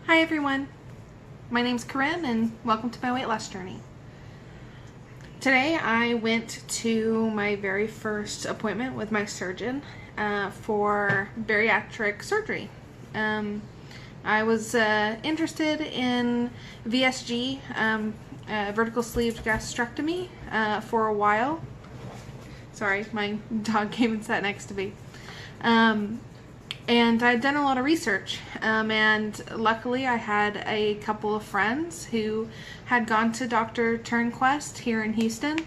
Hi everyone, my name's Corinne and welcome to my weight loss journey. Today I went to my very first appointment with my surgeon for bariatric surgery. I was interested in VSG, vertical sleeve gastrectomy, for a while. Sorry, my dog came and sat next to me. And I'd done a lot of research, and luckily I had a couple of friends who had gone to Dr. Turnquest here in Houston,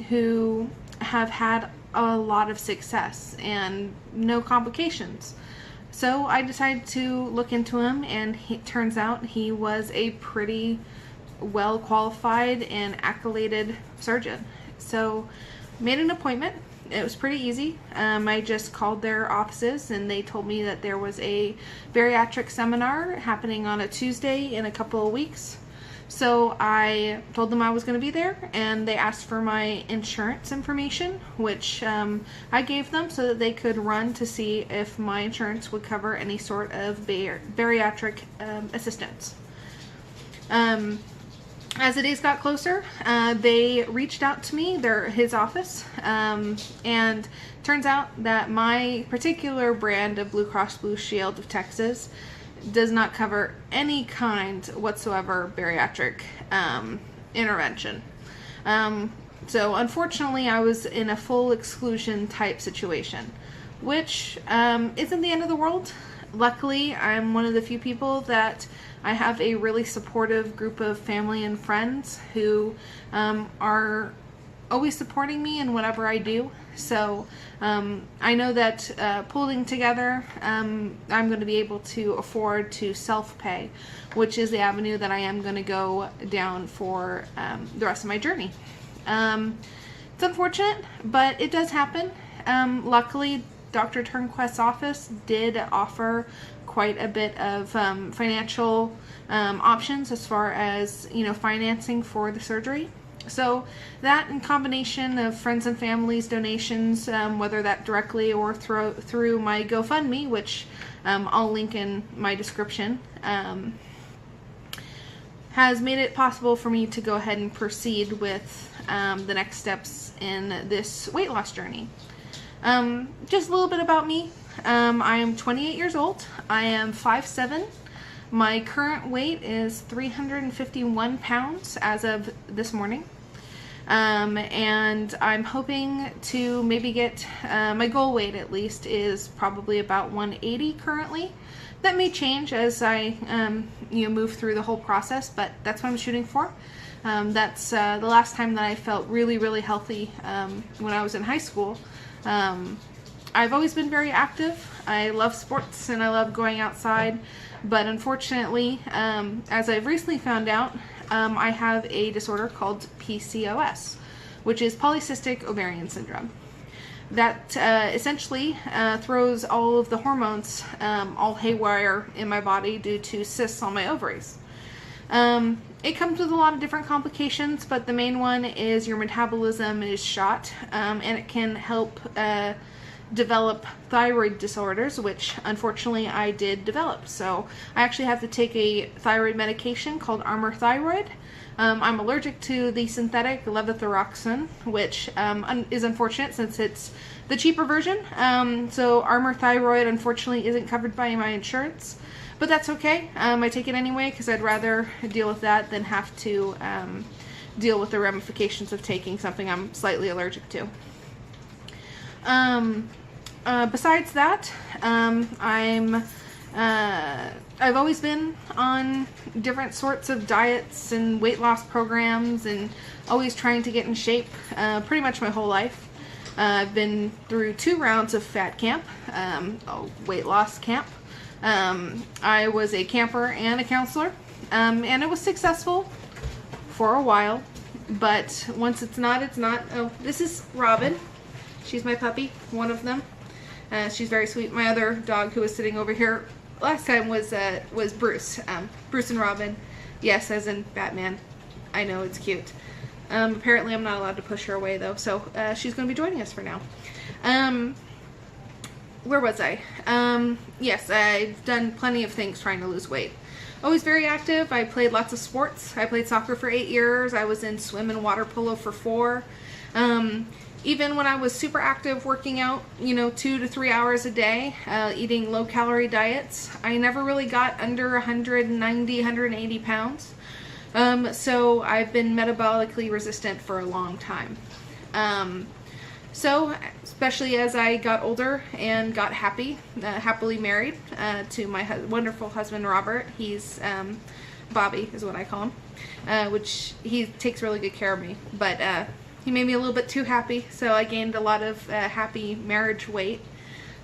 who have had a lot of success and no complications. So I decided to look into him, and it turns out he was a pretty well qualified and accoladed surgeon. So made an appointment. It was pretty easy. I just called their offices and they told me that there was a bariatric seminar happening on a Tuesday in a couple of weeks. So I told them I was going to be there, and they asked for my insurance information, which I gave them so that they could run to see if my insurance would cover any sort of bariatric assistance. As the days got closer, they reached out to me, his office, and turns out that my particular brand of Blue Cross Blue Shield of Texas does not cover any kind whatsoever bariatric intervention. So unfortunately I was in a full exclusion type situation, which isn't the end of the world. Luckily, I'm one of the few people that I have a really supportive group of family and friends who are always supporting me in whatever I do. So I know that pulling together, I'm going to be able to afford to self-pay, which is the avenue that I am going to go down for the rest of my journey. It's unfortunate, but it does happen. Luckily, Dr. Turnquest's office did offer quite a bit of financial options as far as, financing for the surgery. So that, in combination of friends and family's donations, whether that directly or through my GoFundMe, which I'll link in my description, has made it possible for me to go ahead and proceed with the next steps in this weight loss journey. Just a little bit about me. I am 28 years old. I am 5'7". My current weight is 351 pounds as of this morning. And I'm hoping to maybe get, my goal weight at least is probably about 180 currently. That may change as I, move through the whole process, but that's what I'm shooting for. That's the last time that I felt really, really healthy when I was in high school. I've always been very active. I love sports and I love going outside, but unfortunately, as I've recently found out, I have a disorder called PCOS, which is polycystic ovarian syndrome. That essentially throws all of the hormones all haywire in my body due to cysts on my ovaries. It comes with a lot of different complications, but the main one is your metabolism is shot, and it can help develop thyroid disorders, which unfortunately I did develop. So I actually have to take a thyroid medication called Armour Thyroid. I'm allergic to the synthetic levothyroxine, which is unfortunate since it's the cheaper version. So Armour Thyroid unfortunately isn't covered by my insurance. But that's okay. I take it anyway because I'd rather deal with that than have to deal with the ramifications of taking something I'm slightly allergic to. Besides that, I've always been on different sorts of diets and weight loss programs and always trying to get in shape pretty much my whole life. I've been through 2 rounds of fat camp, a weight loss camp. I was a camper and a counselor, and it was successful for a while, but once it's not, it's not. Oh, this is Robin. She's my puppy, one of them. She's very sweet. My other dog who was sitting over here last time was Bruce. Bruce and Robin. Yes, as in Batman. I know, it's cute. Apparently I'm not allowed to push her away though, so she's going to be joining us for now. Where was I? Yes, I've done plenty of things trying to lose weight. always very active. I played lots of sports. I played soccer for 8 years. I was in swim and water polo for 4. Even when I was super active working out, 2 to 3 hours a day, eating low-calorie diets, I never really got under 190, 180 pounds. So I've been metabolically resistant for a long time. So especially as I got older and got happily married to my wonderful husband, Robert. He's Bobby is what I call him, which he takes really good care of me. But he made me a little bit too happy, so I gained a lot of happy marriage weight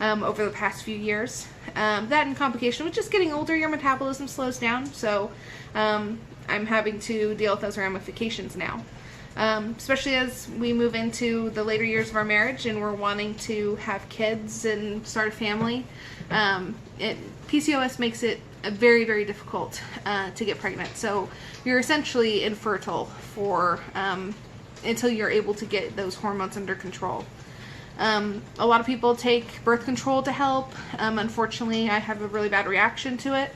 over the past few years. That in complication with just getting older, your metabolism slows down, so I'm having to deal with those ramifications now. Especially as we move into the later years of our marriage and we're wanting to have kids and start a family. PCOS makes it very, very difficult to get pregnant. So you're essentially infertile for until you're able to get those hormones under control. A lot of people take birth control to help. Unfortunately, I have a really bad reaction to it.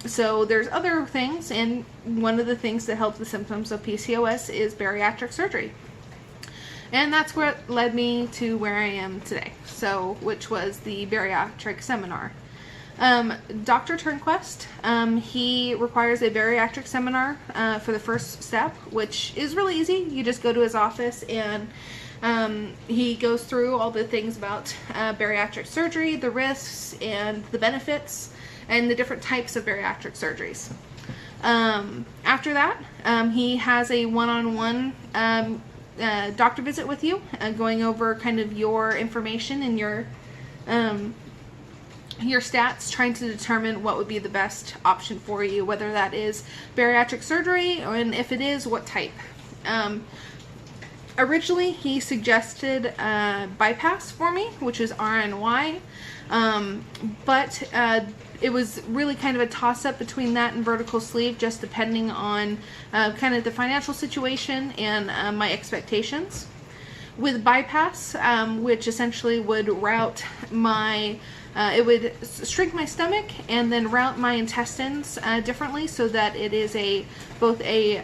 So there's other things, and one of the things that help the symptoms of PCOS is bariatric surgery. And that's what led me to where I am today, which was the bariatric seminar. Dr. Turnquest, he requires a bariatric seminar for the first step, which is really easy. You just go to his office and he goes through all the things about bariatric surgery, the risks and the benefits, and the different types of bariatric surgeries. After that, he has a one-on-one doctor visit with you, going over kind of your information and your stats, trying to determine what would be the best option for you, whether that is bariatric surgery, and if it is, what type. Originally, he suggested bypass for me, which is RNY, but it was really kind of a toss-up between that and vertical sleeve, just depending on kind of the financial situation and my expectations. With bypass, which essentially would route it would shrink my stomach and then route my intestines differently, so that it is both a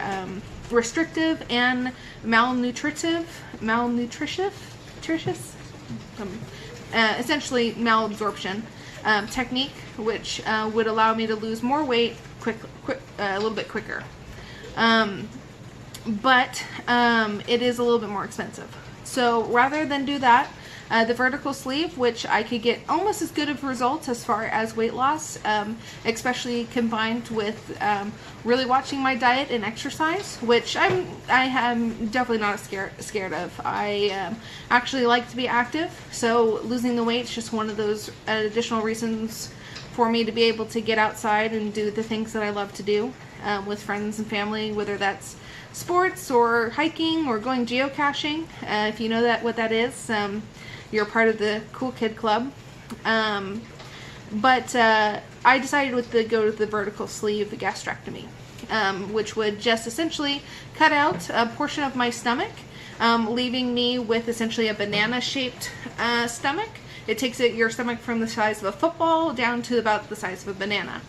restrictive and essentially malabsorption technique, which would allow me to lose more weight a little bit quicker. But it is a little bit more expensive. So rather than do that, the vertical sleeve, which I could get almost as good of results as far as weight loss, especially combined with really watching my diet and exercise, which I am definitely not scared of. I actually like to be active, so losing the weight is just one of those additional reasons for me to be able to get outside and do the things that I love to do with friends and family, whether that's sports or hiking or going geocaching. If you know what that is, you're part of the cool kid club. But I decided to go to the vertical sleeve gastrectomy, which would just essentially cut out a portion of my stomach, leaving me with essentially a banana-shaped stomach. It takes your stomach from the size of a football down to about the size of a banana.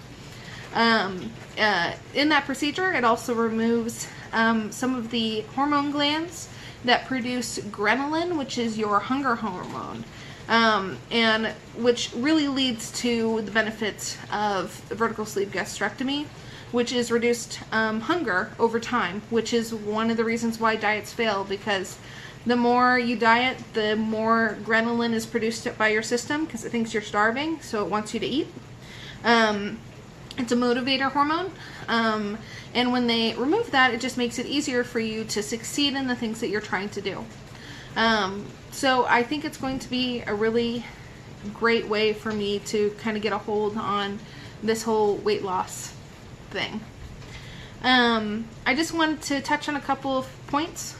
In that procedure, it also removes some of the hormone glands that produce ghrelin, which is your hunger hormone, and which really leads to the benefits of vertical sleeve gastrectomy, which is reduced hunger over time, which is one of the reasons why diets fail, because the more you diet, the more ghrelin is produced by your system because it thinks you're starving, so it wants you to eat. It's a motivator hormone, and when they remove that, it just makes it easier for you to succeed in the things that you're trying to do. So I think it's going to be a really great way for me to kind of get a hold on this whole weight loss thing. I just wanted to touch on a couple of points.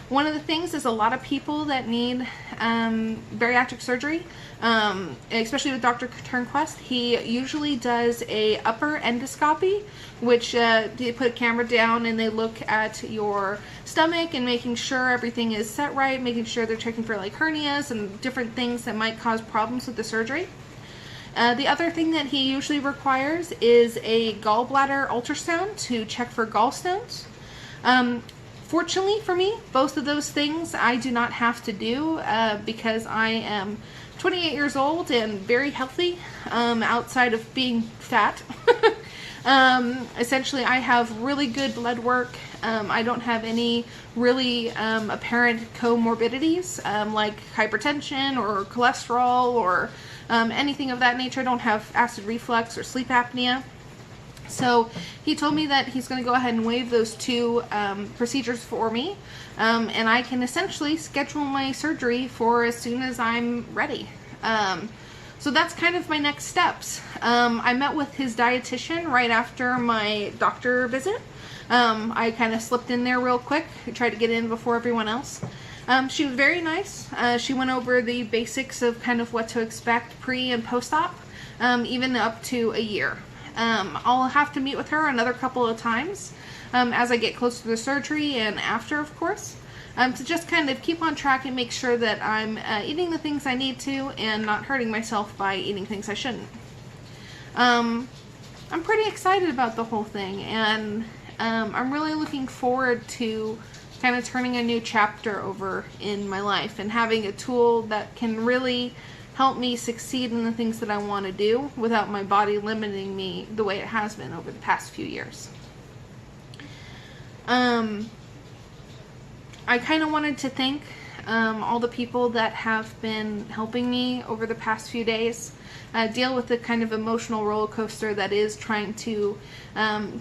One of the things is a lot of people that need bariatric surgery, especially with Dr. Turnquest, he usually does a upper endoscopy, which they put a camera down and they look at your stomach and making sure everything is set right, making sure they're checking for like hernias and different things that might cause problems with the surgery. The other thing that he usually requires is a gallbladder ultrasound to check for gallstones. Fortunately for me, both of those things I do not have to do because I am 28 years old and very healthy outside of being fat. Essentially, I have really good blood work. I don't have any really apparent comorbidities like hypertension or cholesterol or anything of that nature. I don't have acid reflux or sleep apnea. So he told me that he's going to go ahead and waive those two procedures for me, and I can essentially schedule my surgery for as soon as I'm ready. So that's kind of my next steps. I met with his dietitian right after my doctor visit. I kind of slipped in there real quick, tried to get in before everyone else. She was very nice. She went over the basics of kind of what to expect pre and post-op, even up to a year. I'll have to meet with her another couple of times as I get close to the surgery and after, of course, to just kind of keep on track and make sure that I'm eating the things I need to and not hurting myself by eating things I shouldn't. I'm pretty excited about the whole thing, and I'm really looking forward to kind of turning a new chapter over in my life and having a tool that can really help me succeed in the things that I want to do without my body limiting me the way it has been over the past few years. I kind of wanted to thank all the people that have been helping me over the past few days deal with the kind of emotional roller coaster that is trying to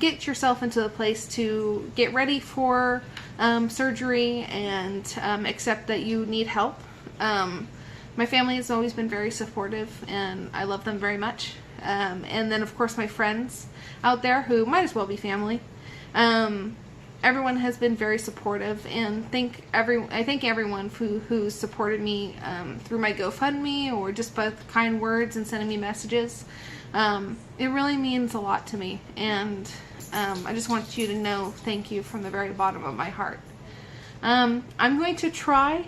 get yourself into the place to get ready for surgery and accept that you need help. My family has always been very supportive, and I love them very much. And then, of course, my friends out there who might as well be family. Everyone has been very supportive, and I thank everyone who supported me through my GoFundMe or just by kind words and sending me messages. It really means a lot to me, and I just want you to know thank you from the very bottom of my heart. I'm going to try,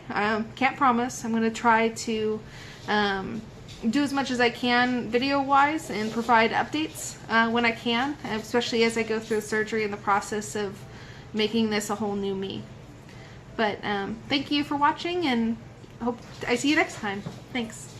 can't promise, I'm going to try to do as much as I can video-wise and provide updates when I can, especially as I go through the surgery and the process of making this a whole new me. But thank you for watching, and hope I see you next time. Thanks.